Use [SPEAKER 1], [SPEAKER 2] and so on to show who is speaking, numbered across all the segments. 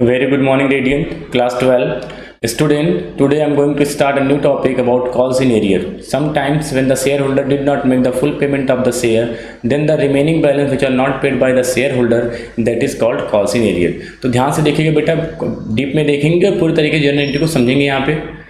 [SPEAKER 1] Very good morning, Radiant, class 12. Student, today I am going to start a new topic about calls in arrear. Sometimes when the shareholder did not make the full payment of the share, then the remaining balance which are not paid by the shareholder, that is called calls in arrear. तो ध्यान से देखिएगा बेटा, deep में देखेंगे, पूरी तरीके generality को समझेंगे यहाँ पे।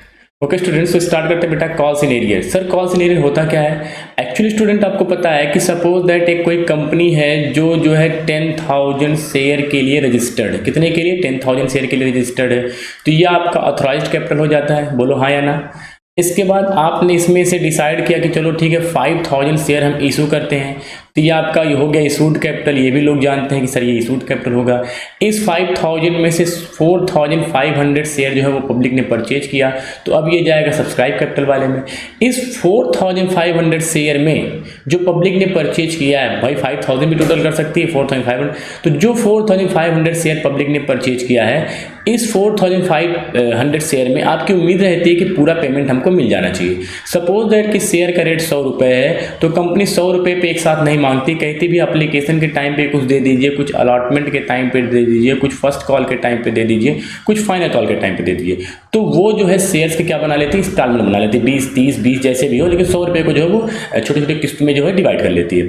[SPEAKER 1] ओके स्टूडेंट्स, तो स्टार्ट करते हैं बेटा calls in arrear. Sir calls in arrear होता क्या है? एक्चुअली स्टूडेंट आपको पता है कि सपोज दैट एक कोई कंपनी है जो है 10,000 शेयर के लिए रजिस्टर्ड है। कितने के लिए? 10,000 शेयर के लिए रजिस्टर्ड है। तो ये आपका ऑथराइज्ड कैपिटल हो जाता है, बोलो हाँ या ना। इसके बाद आपने इसमें से डिसाइड किया कि चलो ठीक है 5,000 शेयर हम इशू करते हैं, तो ये आपका ये हो गया इशूड कैपिटल। ये भी लोग जानते हैं कि सर ये इशूड कैपिटल होगा। इस 5,000 में से 4,500 शेयर जो है वो पब्लिक ने परचेज किया, तो अब ये जाएगा सब्सक्राइब कैपिटल वाले में। इस 4,500 शेयर में जो पब्लिक ने परचेज किया है, भाई 5,000 भी टोटल कर सकती है 4,500, तो जो 4,500 शेयर पब्लिक ने परचेज किया है, इस 4,500 शेयर में आपकी उम्मीद रहती है कि पूरा पेमेंट हमको मिल जाना चाहिए। सपोज दैट कि शेयर का रेट 100 रुपये है, तो कंपनी 100 रुपये पे एक साथ नहीं मांगती, कहती भी एप्लीकेशन के टाइम पे कुछ दे दीजिए, कुछ अलॉटमेंट के टाइम पे दे दीजिए, कुछ फर्स्ट कॉल के टाइम पे दे दीजिए, कुछ फाइनल कॉल के टाइम पे दे दीजिए। तो वो जो है शेयर्स के क्या बना लेती है, इंस्टॉलमेंट बना लेती है, 20, 30, 20 जैसे भी हो, लेकिन 100 रुपये को जो है वो छोटे छोटे किस्त में जो है डिवाइड कर लेती है।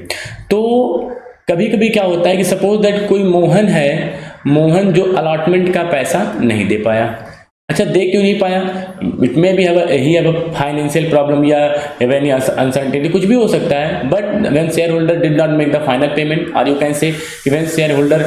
[SPEAKER 1] तो कभी कभी क्या होता है कि सपोज दैट कोई मोहन है, मोहन जो अलॉटमेंट का पैसा नहीं दे पाया। अच्छा, दे क्यों नहीं पाया? It may be he have a financial problem या एनी अनसर्टेनिटी, कुछ भी हो सकता है। But when share holder did not make the final payment, और you can say when share holder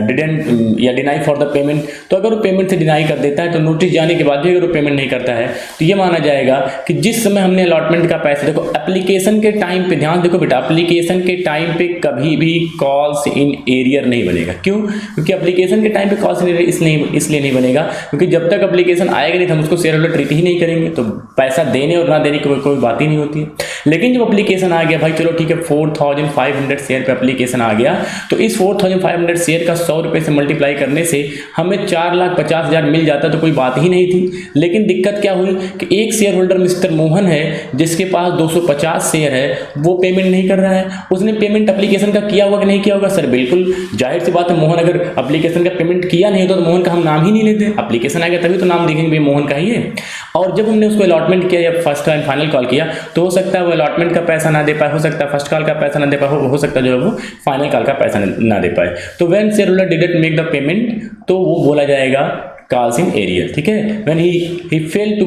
[SPEAKER 1] didn't या डिनाई फॉर द पेमेंट, तो अगर वो पेमेंट से डिनाई कर देता है तो नोटिस जाने के बाद भी अगर वो पेमेंट नहीं करता है तो ये माना जाएगा कि जिस समय हमने अलॉटमेंट का पैसा, देखो एप्लीकेशन के टाइम पे, ध्यान देखो बेटा, एप्लीकेशन के टाइम पे कभी भी कॉल्स इन एरियर नहीं बनेगा। क्यों? क्योंकि एप्लीकेशन के टाइम पे कॉल्स इन एरियर इसलिए नहीं बनेगा क्योंकि जब तक एप्लीकेशन आएगा नहीं तो हम उसको शेयर होल्डर ट्रीट ही नहीं करेंगे, तो पैसा देने और ना देने की कोई बात ही नहीं होती है। लेकिन जब एप्लीकेशन आ गया, भाई चलो ठीक है 4,500 शेयर पे एप्लीकेशन आ गया, तो इस 4,500 शेयर का 100 रुपये से मल्टीप्लाई करने से हमें 4,50,000 मिल जाता, तो कोई बात ही नहीं थी। लेकिन दिक्कत क्या हुई कि एक शेयर होल्डर मिस्टर मोहन है जिसके पास 250 शेयर है, वो पेमेंट नहीं कर रहा है। उसने पेमेंट एप्लीकेशन का किया होगा कि नहीं किया होगा? सर बिल्कुल जाहिर सी बात है, मोहन अगर एप्लीकेशन का पेमेंट किया नहीं होता तो मोहन का हम नाम ही नहीं लेते। एप्लीकेशन आ गया तभी तो नाम देखेंगे मोहन का ही है। और जब हमने उसको अलॉटमेंट किया या फर्स्ट एंड फाइनल कॉल किया, तो हो सकता है वो अलॉटमेंट का पैसा ना दे पाए, हो सकता है फर्स्ट कॉल का पैसा ना दे पाए, हो सकता है जो है वो फाइनल कॉल का पैसा ना दे पाए। तो when share holder didn't make the payment, तो वो बोला जाएगा कॉल्स इन एरियर। ठीक है, when he fail to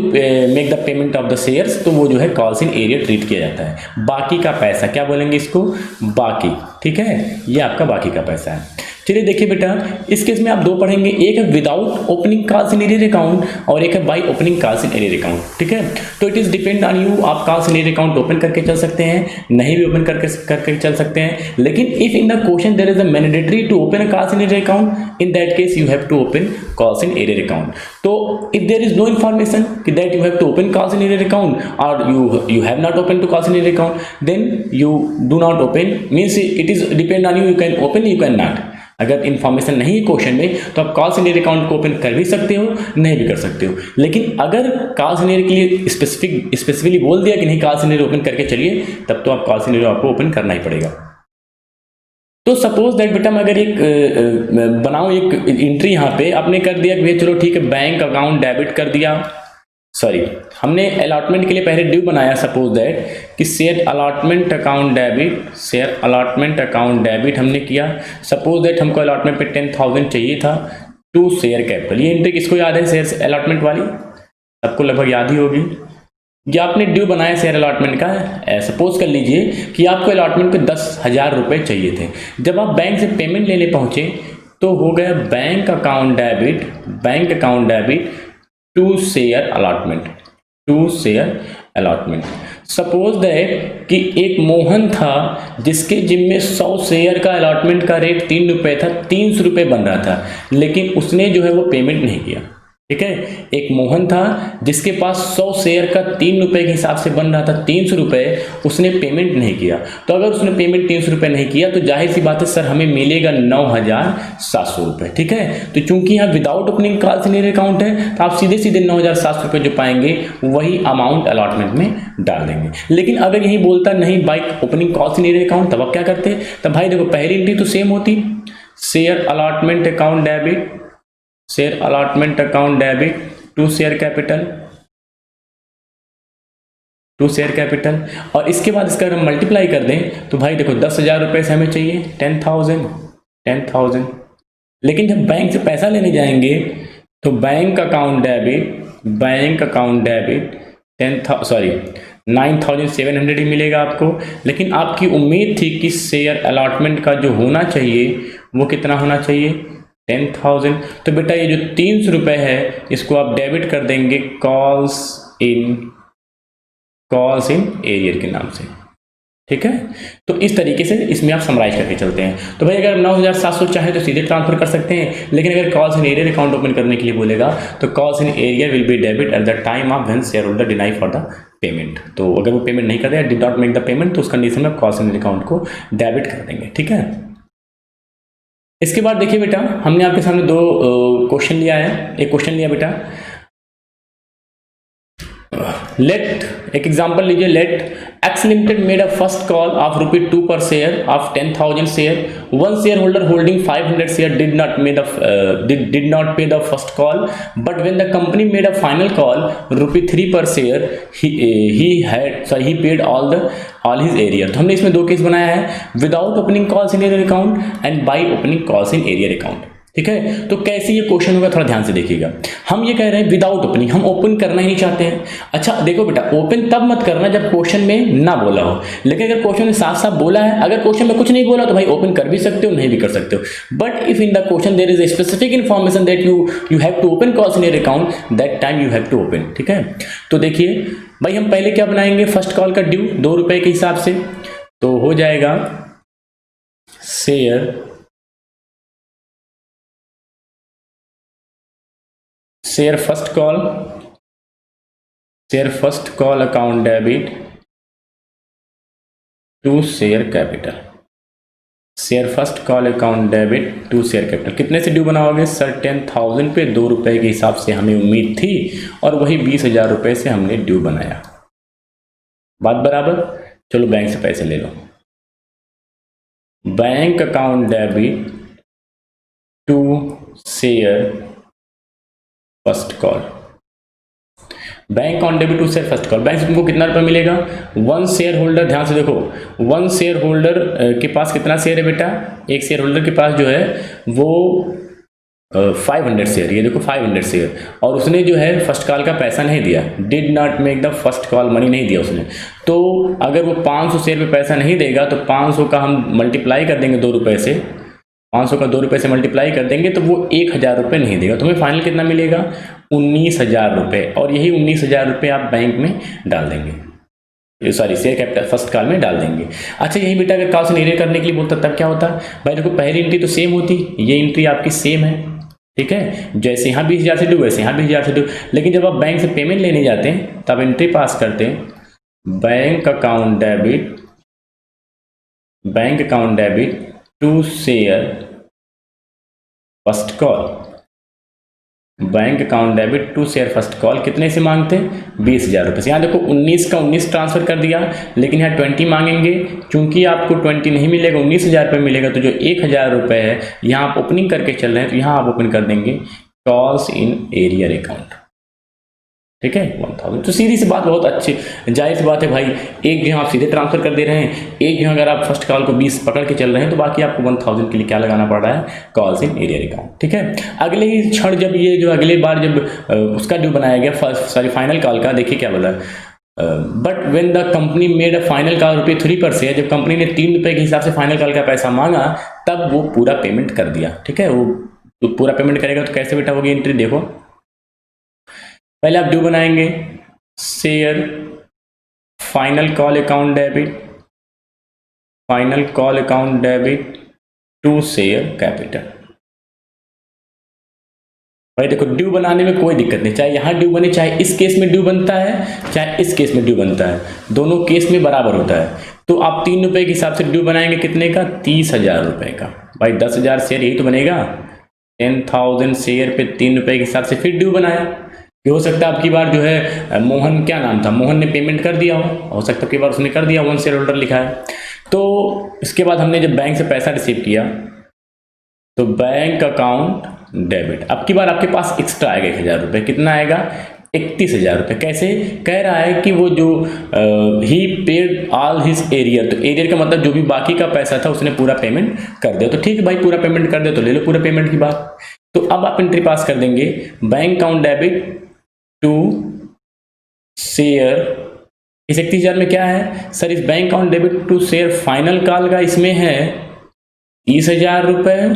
[SPEAKER 1] make the payment of the shares, तो वो जो है कॉल्स इन एरियर ट्रीट किया जाता है। बाकी का पैसा क्या बोलेंगे इसको? बाकी। ठीक है, ये आपका बाकी का पैसा है। चलिए देखिए बेटा, इस केस में आप दो पढ़ेंगे, एक है without opening calls in arrear account और एक है by opening calls in arrear account. ठीक है, तो it is depend on you, आप calls in arrear account open करके चल सकते हैं, नहीं भी ओपन करके चल सकते हैं। लेकिन if in the question there is a mandatory to open a calls in arrear account, in that case you have to open calls in arrear account. तो if there is no information कि that you have to open calls in arrear account और you have not opened to calls in arrear account, then you do not open, means it is depend on you, you can open, you can not। अगर information नहीं है question में तो आप calls in arrear account को open कर भी सकते हो, नहीं भी कर सकते हो। लेकिन अगर कॉल्स इन एरियर के लिए स्पेसिफिकली बोल दिया कि नहीं कॉल्स इन एरियर ओपन करके चलिए, तब तो आप कॉल्स इन एरियर आपको ओपन करना ही पड़ेगा। तो सपोज दैट बेटा मैं अगर एक बनाऊं एक एंट्री, यहाँ पे आपने कर दिया कि भैया चलो ठीक है बैंक अकाउंट डेबिट कर दिया, सॉरी हमने अलॉटमेंट के लिए पहले ड्यू बनाया। सपोज दैट कि share allotment account debit, share allotment account debit हमने किया। सपोज दैट हमको अलॉटमेंट पे 10,000 चाहिए था टू शेयर कैपिटल। ये एंट्री किसको याद है? शेयर अलॉटमेंट वाली सबको लगभग याद ही होगी। ये आपने ड्यू बनाया शेयर अलॉटमेंट का। सपोज कर लीजिए कि आपको अलॉटमेंट पे 10,000 रुपये चाहिए थे। जब आप बैंक से पेमेंट लेने पहुंचे तो हो गया bank account debit to share allotment. Suppose that कि एक मोहन था जिसके जिम्मे 100 शेयर का अलॉटमेंट का रेट 3 रुपये था, 300 रुपये बन रहा था, लेकिन उसने जो है वो पेमेंट नहीं किया। ठीक है, एक मोहन था जिसके पास 100 शेयर का 3 रुपये के हिसाब से बन रहा था 300 रुपये, उसने पेमेंट नहीं किया। तो अगर उसने पेमेंट 300 रुपये नहीं किया तो जाहिर सी बात है सर हमें मिलेगा 9,700 रुपये। ठीक है, तो चूंकि यहाँ without opening calls in arrear account है तो आप सीधे सीधे 9,700 रुपये जो पाएंगे वही अमाउंट अलॉटमेंट में डाल देंगे। लेकिन अगर यही बोलता नहीं by opening calls in arrear account, तब आप क्या करते? तब भाई देखो पहली एंट्री तो सेम होती, share allotment account debit, share allotment account debit to share capital, to share capital. और इसके बाद इसका अगर हम मल्टीप्लाई कर दें तो भाई देखो 10,000 रुपये से हमें चाहिए 10,000। लेकिन जब बैंक से पैसा लेने जाएंगे तो बैंक अकाउंट डेबिट 9,700 ही मिलेगा आपको। लेकिन आपकी उम्मीद थी कि शेयर अलॉटमेंट का जो होना चाहिए वो कितना होना चाहिए 10,000। तो बेटा ये जो 300 रुपये है इसको आप डेबिट कर देंगे कॉल्स इन एरियर के नाम से, ठीक है। तो इस तरीके से इसमें आप समराइज करके चलते हैं। तो भाई अगर 9,700 चाहे तो सीधे ट्रांसफर कर सकते हैं, लेकिन अगर calls in arrear account open करने के लिए बोलेगा तो calls in arrear will be debit at the time of when share holder deny for the payment. तो अगर वो पेमेंट नहीं कर रहे, did not make the payment, तो उस कंडीशन में कॉल्स इन अकाउंट को डेबिट कर देंगे, ठीक है। इसके बाद देखिए बेटा, हमने आपके सामने दो क्वेश्चन लिया है। एक क्वेश्चन लिया बेटा, लेट, एक एग्जांपल लीजिए, let X limited made a first call of ₹2 per share of 10,000 share. One shareholder holding 500 share did not pay the first call, but when the company made a final call ₹3 per share, he paid all his arrear. तो हमने इसमें दो case बनाया है, without opening calls in arrear account and bye opening calls in arrear account, ठीक है। तो कैसे ये क्वेश्चन होगा थोड़ा ध्यान से देखिएगा। हम ये कह रहे हैं विदाउट ओपनिंग, हम ओपन करना ही नहीं चाहते हैं। अच्छा देखो बेटा, ओपन तब मत करना जब क्वेश्चन में ना बोला हो, लेकिन अगर क्वेश्चन में साफ साफ बोला है, अगर क्वेश्चन में कुछ नहीं बोला तो भाई ओपन कर भी सकते हो, नहीं भी कर सकते हो। But if in the question there is a specific information that you have to open calls in your account, that time you have to open, ठीक है। तो देखिए भाई, हम पहले क्या बनाएंगे, फर्स्ट कॉल का ड्यू ₹2 के हिसाब से, तो हो जाएगा share first call account debit to share capital, share first call account debit to share capital. कितने से ड्यू बनाओगे सर, 10,000 पे ₹2 के हिसाब से हमें उम्मीद थी और वही 20,000 रुपये से हमने ड्यू बनाया। बात बराबर। चलो बैंक से पैसे ले लो, bank account debit to share first call, bank account debit to share first call. Bank से तुमको कितना रुपया मिलेगा, वन शेयर होल्डर, ध्यान से देखो, वन शेयर होल्डर के पास कितना शेयर है बेटा, एक शेयर होल्डर के पास जो है वो 500 शेयर, ये देखो 500 शेयर, और उसने जो है फर्स्ट कॉल का पैसा नहीं दिया, did not make the first call money, नहीं दिया उसने। तो अगर वो 500 शेयर पे पैसा नहीं देगा तो 500 का हम मल्टीप्लाई कर देंगे ₹2 से, 500 का ₹2 से मल्टीप्लाई कर देंगे तो वो 1,000 रुपये नहीं देगा। तुम्हें फाइनल कितना मिलेगा, 19,000 रुपये, और यही 19,000 रुपये आप बैंक में डाल देंगे, sorry share capital first call में डाल देंगे। अच्छा यही बेटा अगर कॉल से एरियर करने के लिए बोलता तब क्या होता, भाई देखो पहली एंट्री तो सेम होती, ये एंट्री आपकी सेम है, ठीक है, जैसे यहाँ 20,000 से ड्यू वैसे यहाँ 20,000 से ड्यू। लेकिन जब आप बैंक से पेमेंट लेने जाते हैं तब एंट्री पास करते हैं, bank account debit to share first call, bank account debit to share first call, कितने से मांगते हैं 20,000 रुपये से। यहाँ देखो 19 का 19 ट्रांसफर कर दिया, लेकिन यहाँ 20 मांगेंगे, क्योंकि आपको 20 नहीं मिलेगा, 19,000 रुपये मिलेगा, तो जो 1,000 रुपये है यहाँ आप ओपनिंग करके चल रहे हैं, तो यहाँ आप ओपन कर देंगे कॉल्स इन एरियर अकाउंट, ठीक है 1000। तो सीधी सी बात, बहुत अच्छी जाहिर सी बात है भाई, एक जो आप सीधे ट्रांसफर कर दे रहे हैं, एक जो अगर आप फर्स्ट कॉल को 20 पकड़ के चल रहे हैं तो बाकी आपको 1000 के लिए क्या लगाना पड़ रहा है, कॉल्स इन एरियर अकाउंट, ठीक है। अगले ही क्षण जब ये जो अगले बार जब उसका ड्यू बनाया गया फाइनल कॉल का, देखिए क्या बोला, but when the company made a final call ₹3 पर शेयर, जब कंपनी ने ₹3 के हिसाब से फाइनल कॉल का पैसा मांगा तब वो पूरा पेमेंट कर दिया, ठीक है। वो तो पूरा पेमेंट करेगा तो कैसे बेटा होगी एंट्री, देखो पहले आप ड्यू बनाएंगे, share final call account debit to share capital. भाई देखो ड्यू बनाने में कोई दिक्कत नहीं, चाहे यहाँ ड्यू बने, चाहे इस केस में ड्यू बनता है, चाहे इस केस में ड्यू बनता है, दोनों केस में बराबर होता है। तो आप ₹3 के हिसाब से ड्यू बनाएंगे, कितने का, 30,000 रुपये का। भाई 10,000 शेयर यही तो बनेगा, 10,000 शेयर पे ₹3 के हिसाब से फिर ड्यू बनाया। ये हो सकता है आपकी बार जो है मोहन, क्या नाम था, मोहन ने पेमेंट कर दिया हो सकता है कि बार उसने कर दिया, वन शेयर होल्डर लिखा है। तो इसके बाद हमने जब बैंक से पैसा रिसीव किया तो बैंक अकाउंट डेबिट। अब की बार आपके पास एक्स्ट्रा आएगा 1,000 रुपये। कितना आएगा? 31,000 रुपये। कैसे? कह रहा है कि वो जो ही पेड ऑल हिज एरियर, तो एरियर का मतलब जो भी बाकी का पैसा था उसने पूरा पेमेंट कर दिया। तो ठीक है भाई, पूरा पेमेंट कर दे तो ले लो पूरा पेमेंट की बात। तो अब आप एंट्री पास कर देंगे, bank account debit to share. इस 31,000 में क्या है सर? इस bank account debit to share final call का इसमें है 30,000 रुपये,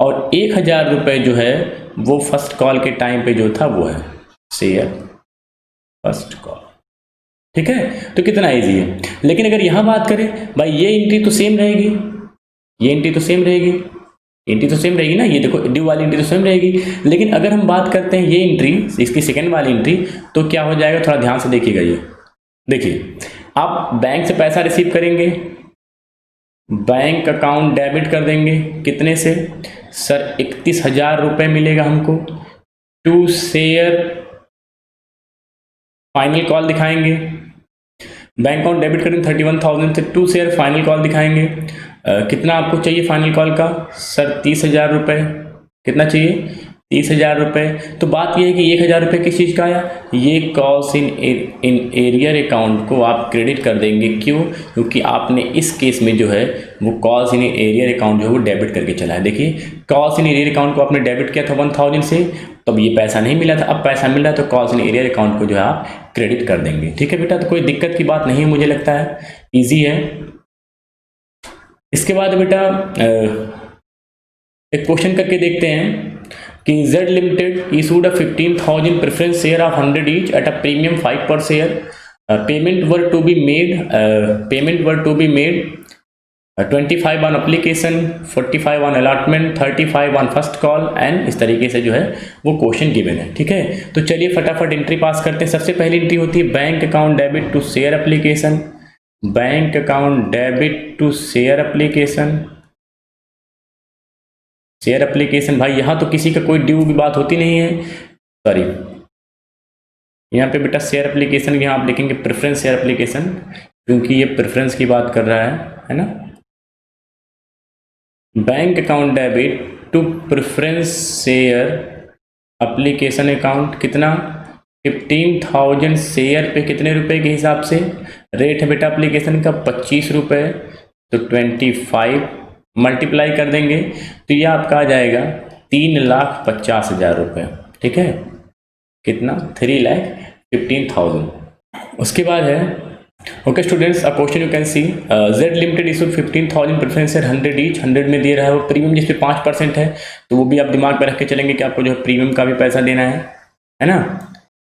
[SPEAKER 1] और 1,000 रुपये जो है वो फर्स्ट कॉल के टाइम पे जो था वो है शेयर फर्स्ट कॉल। ठीक है, तो कितना इजी है। लेकिन अगर यहां बात करें भाई, ये एंट्री तो सेम रहेगी, ये एंट्री तो सेम रहेगी, एंट्री तो सेम रहेगी ना, ये देखो ड्यू वाली एंट्री तो सेम रहेगी। लेकिन अगर हम बात करते हैं ये एंट्री, इसकी सेकंड वाली एंट्री, तो क्या हो जाएगा? थोड़ा ध्यान से देखिएगा। ये देखिए, आप बैंक से पैसा रिसीव करेंगे, बैंक अकाउंट डेबिट कर देंगे, कितने से सर? 31,000 रुपये मिलेगा हमको। टू शेयर फाइनल कॉल दिखाएंगे, बैंक अकाउंट डेबिट करेंगे 31,000 से, टू शेयर फाइनल कॉल दिखाएंगे। कितना आपको चाहिए फाइनल कॉल का सर? 30,000 रुपये। कितना चाहिए? 30,000 रुपये। तो बात यह है कि 1,000 रुपये किस चीज़ का आया? ये कॉल्स इन एरियर अकाउंट को आप क्रेडिट कर देंगे। क्यों? क्योंकि आपने इस केस में जो है वो कॉल्स इन एरियर अकाउंट जो है वो डेबिट करके चला है। देखिए, कॉल्स इन एरियर अकाउंट को आपने डेबिट किया था 1,000 से, तब ये पैसा नहीं मिला था, अब पैसा मिल रहा है तो कॉल्स इन एरियर अकाउंट को जो है आप क्रेडिट कर देंगे। ठीक है बेटा, तो कोई दिक्कत की बात नहीं है, मुझे लगता है ईजी है। इसके बाद बेटा एक क्वेश्चन करके देखते हैं कि Z Limited issued a 15,000 preference share of 100 each at a premium 5 per share. Payment were to be made 25 on application, 45 on allotment, 35 on first call and इस तरीके से जो है वो क्वेश्चन गिवन है। ठीक है, तो चलिए फटाफट एंट्री पास करते हैं। सबसे पहली एंट्री होती है bank account debit to share application, bank account debit to share application, share application. भाई यहाँ तो किसी का कोई ड्यू की बात होती नहीं है, सॉरी, यहाँ पे बेटा शेयर एप्लीकेशन, यहाँ आप लिखेंगे प्रेफरेंस शेयर एप्लीकेशन, क्योंकि ये प्रेफरेंस की बात कर रहा है ना। Bank account debit to preference share application account, कितना? 15,000 शेयर पे कितने रुपए के हिसाब से रेट है बेटा एप्लीकेशन का? 25 रुपये। तो 25 मल्टीप्लाई कर देंगे तो ये आपका आ जाएगा 3,50,000 रुपये। ठीक है, कितना? 3,15,000। उसके बाद है okay students, a question you can C, Z Limited issued 15,000 preference share 100 each, 100 में दे रहा है वो प्रीमियम जिस पे 5% है, तो वो भी आप दिमाग में रख के चलेंगे कि आपको जो है प्रीमियम का भी पैसा देना है ना।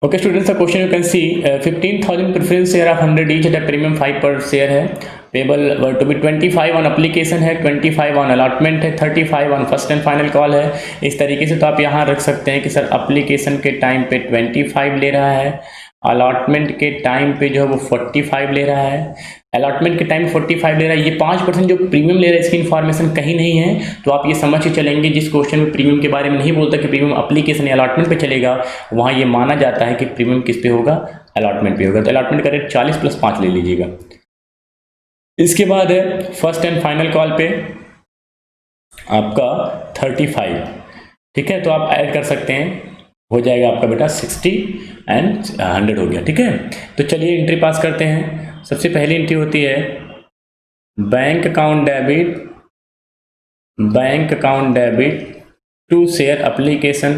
[SPEAKER 1] Okay students, the question you can see, 15,000 preference share of 100 each at premium 5 per share है, payable to be 25 on application है, 25 ऑन अलॉटमेंट है, 35 on first and final call है। इस तरीके से तो आप यहाँ रख सकते हैं कि सर एप्लीकेशन के टाइम पे 25 ले रहा है, अलॉटमेंट के टाइम पे जो है वो 45 ले रहा है, अलॉटमेंट के टाइम 45 ले रहा है। ये 5% जो प्रीमियम ले रहा है इसकी इन्फॉर्मेशन कहीं नहीं है, तो आप ये समझ के चलेंगे जिस क्वेश्चन में प्रीमियम के बारे में नहीं बोलता कि प्रीमियम एप्लीकेशन या अलॉटमेंट पे चलेगा, वहाँ ये माना जाता है कि प्रीमियम किस पे होगा? अलॉटमेंट पे होगा। तो अलॉटमेंट का रेट 40 + 5 ले लीजिएगा। इसके बाद है फर्स्ट एंड फाइनल कॉल पे आपका 35। ठीक है, तो आप ऐड कर सकते हैं, हो जाएगा आपका बेटा 60 एंड 100 हो गया। ठीक है, तो चलिए एंट्री पास करते हैं। सबसे पहली एंट्री होती है bank account debit to share application,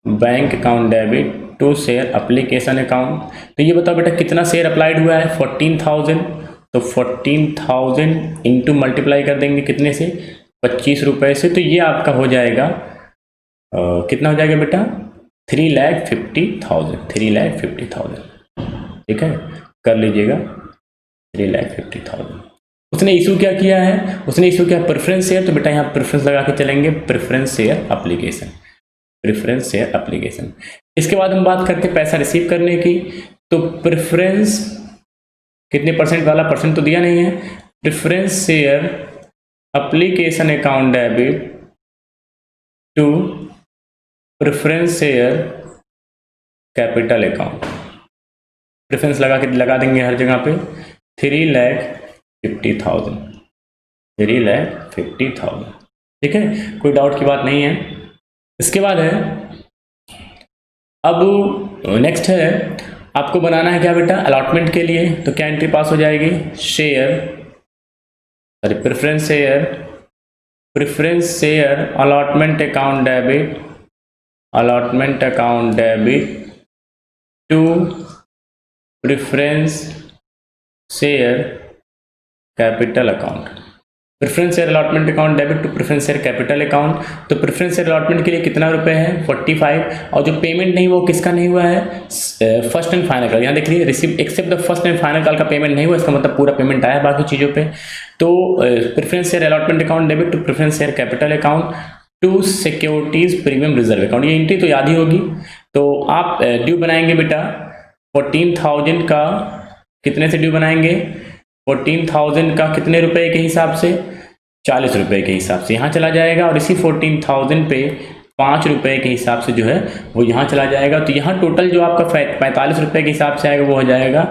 [SPEAKER 1] bank account debit to share application account. तो ये बताओ बेटा कितना शेयर अप्लाइड हुआ है? 14,000। तो 14,000 इंटू मल्टीप्लाई कर देंगे कितने से? 25 रुपये से। तो ये आपका हो जाएगा कितना हो जाएगा बेटा? 3,50,000, 3,50,000। ठीक है, कर लीजिएगा 3,50,000। उसने इशू क्या किया है? उसने इशू किया प्रेफरेंस शेयर, तो बेटा यहाँ प्रेफरेंस लगा के चलेंगे, preference share application, preference share application. इसके बाद हम बात करते हैं पैसा रिसीव करने की। तो प्रेफरेंस कितने परसेंट वाला, परसेंट तो दिया नहीं है, preference share application account debit to preference share capital account, preference लगा देंगे हर जगह पे 3,50,000, 3,50,000। ठीक है, कोई डाउट की बात नहीं है। इसके बाद है, अब नेक्स्ट है आपको बनाना है क्या बेटा अलॉटमेंट के लिए, तो क्या एंट्री पास हो जाएगी, share sorry preference share allotment account debit to preference share capital account. Preference share allotment account debit to preference share capital account. तो प्रेफरेंस शेयर अलॉटमेंट के लिए कितना रुपए है 45, और जो पेमेंट नहीं वो किसका नहीं हुआ है, फर्स्ट एंड फाइनल कॉल। यहाँ देख लीजिए receive except the first and final call का पेमेंट नहीं हुआ, इसका मतलब पूरा पेमेंट आया बाकी चीज़ों पे। तो preference share allotment account debit to preference share capital account to securities premium reserve account. ये एंट्री तो याद ही होगी। तो आप ड्यू बनाएंगे बेटा 14,000 का, कितने से ड्यू बनाएंगे 14,000 का कितने रुपए के हिसाब से, 40 रुपए के हिसाब से यहाँ चला जाएगा, और इसी 14,000 पे 5 रुपए के हिसाब से जो है वो यहाँ चला जाएगा। तो यहाँ टोटल जो आपका 45 रुपए के हिसाब से आएगा वो हो जाएगा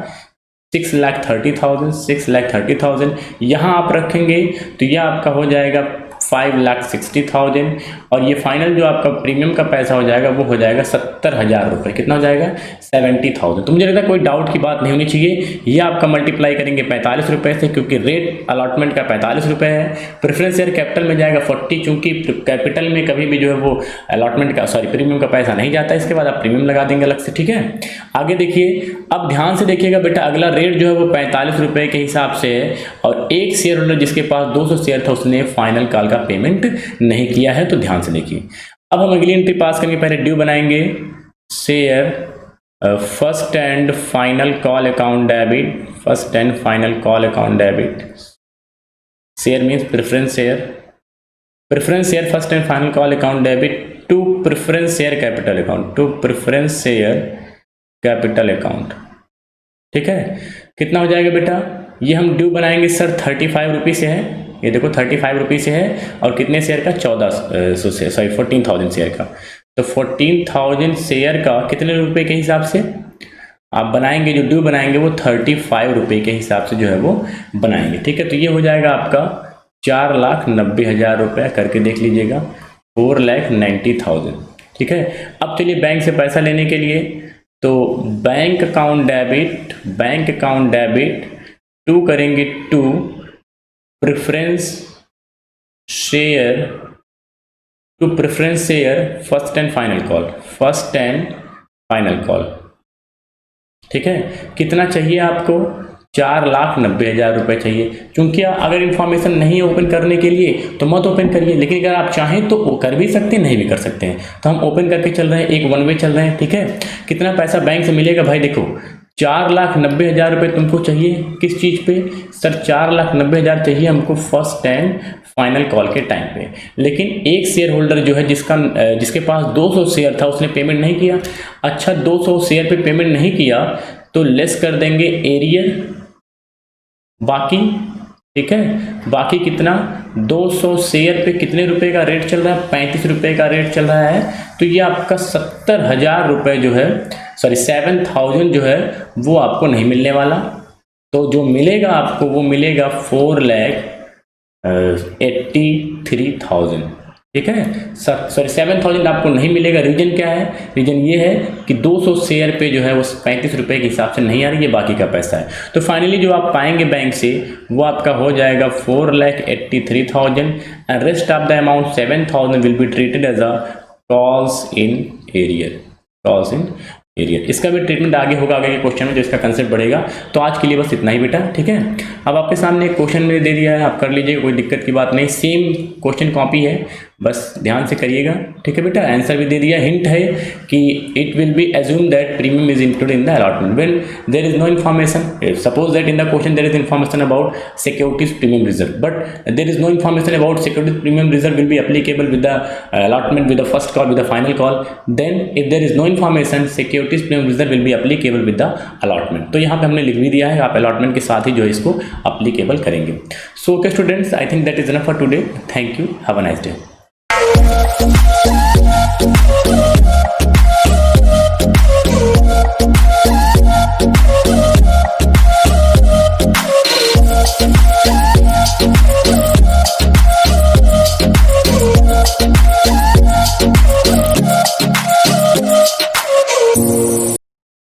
[SPEAKER 1] 6,30,000। यहाँ आप रखेंगे तो यह आपका हो जाएगा 5,60,000, और ये फाइनल जो आपका प्रीमियम का पैसा हो जाएगा वो हो जाएगा 70,000 रुपये। कितना हो जाएगा 70,000। तो मुझे लगता है कोई डाउट की बात नहीं होनी चाहिए। ये आपका मल्टीप्लाई करेंगे 45 रुपये से, क्योंकि रेट अलॉटमेंट का 45 रुपये है। प्रेफरेंस शेयर कैपिटल में जाएगा 40, चूंकि कैपिटल में कभी भी जो है वो अलॉटमेंट का प्रीमियम का पैसा नहीं जाता, इसके बाद आप प्रीमियम लगा देंगे अलग से। ठीक है, आगे देखिए, अब ध्यान से देखिएगा बेटा, अगला रेट जो है वो 45 रुपये के हिसाब से है, और एक शेयर होल्डर जिसके पास 200 शेयर था उसने फाइनल कॉल का पेमेंट नहीं किया है। तो ध्यान से देखिए, अब हम अगली एंट्री पास करेंगे। पहले ड्यू बनाएंगे share first and final call account debit, first and final call account debit. Share means preference share first and final call account debit to preference share capital account, to preference share capital account. ठीक है, कितना हो जाएगा बेटा, ये हम due बनाएंगे sir 35 रुपये से है, ये देखो 35 रुपये से है, और कितने शेयर का 14,000 शेयर का। तो 14,000 शेयर का कितने रुपए के हिसाब से आप बनाएंगे, जो ड्यू बनाएंगे वो 35 रुपये के हिसाब से जो है वो बनाएंगे। ठीक है, तो ये हो जाएगा आपका 4,90,000 रुपये, करके देख लीजिएगा 4,90,000। ठीक है, अब चलिए बैंक से पैसा लेने के लिए, तो बैंक अकाउंट डेबिट टू करेंगे to preference share first and final call. ठीक है, कितना चाहिए आपको 4,90,000 रुपये चाहिए। क्योंकि अगर इंफॉर्मेशन नहीं है ओपन करने के लिए तो मत ओपन करिए, लेकिन अगर आप चाहें तो वो कर भी सकते हैं, नहीं भी कर सकते हैं। तो हम ओपन करके चल रहे हैं, एक वन वे चल रहे हैं। ठीक है, कितना पैसा बैंक से मिलेगा भाई, देखो 4,90,000 रुपये तुमको चाहिए किस चीज़ पे सर, 4,90,000 चाहिए हमको फर्स्ट एंड फाइनल कॉल के टाइम पे। लेकिन एक शेयर होल्डर जो है जिसके पास 200 शेयर था उसने पेमेंट नहीं किया। अच्छा, 200 शेयर पे पेमेंट नहीं किया तो लेस कर देंगे एरियर बाकी। ठीक है, बाकी कितना 200 शेयर पे कितने रुपए का रेट चल रहा है, 35 रुपये का रेट चल रहा है। तो ये आपका 70,000 रुपये जो है 7,000 जो है वो आपको नहीं मिलने वाला। तो जो मिलेगा आपको वो मिलेगा 4,83,000। ठीक है, 7,000 आपको नहीं मिलेगा। रीजन क्या है, रीजन ये है कि 200 शेयर पे जो है वो 35 रुपये के हिसाब से नहीं आ रही है, बाकी का पैसा है। तो फाइनली जो आप पाएंगे बैंक से वो आपका हो जाएगा 4,83,000, and rest of the amount 7,000 will be treated as a calls in arrear. इसका भी ट्रीटमेंट आगे होगा, आगे के क्वेश्चन में जो इसका कंसेप्ट बढ़ेगा। तो आज के लिए बस इतना ही बेटा। ठीक है, अब आपके सामने एक क्वेश्चन मैंने दे दिया है, आप कर लीजिएगा, कोई दिक्कत की बात नहीं। सेम क्वेश्चन कॉपी है, बस ध्यान से करिएगा। ठीक है बेटा, आंसर भी दे दिया। हिंट है कि it will be assume that premium is included in the allotment when there is no information. Suppose that in the question there is information about securities premium reserve, but there is no information about securities premium reserve will be applicable with the allotment with the first call with the final call. Then if there is no information securities premium reserve will be applicable with the allotment. तो यहाँ पे हमने लिख भी दिया है, आप allotment के साथ ही जो है इसको एप्लीकेबल करेंगे। So okay students, I think that is enough for today. Thank you, have a nice day.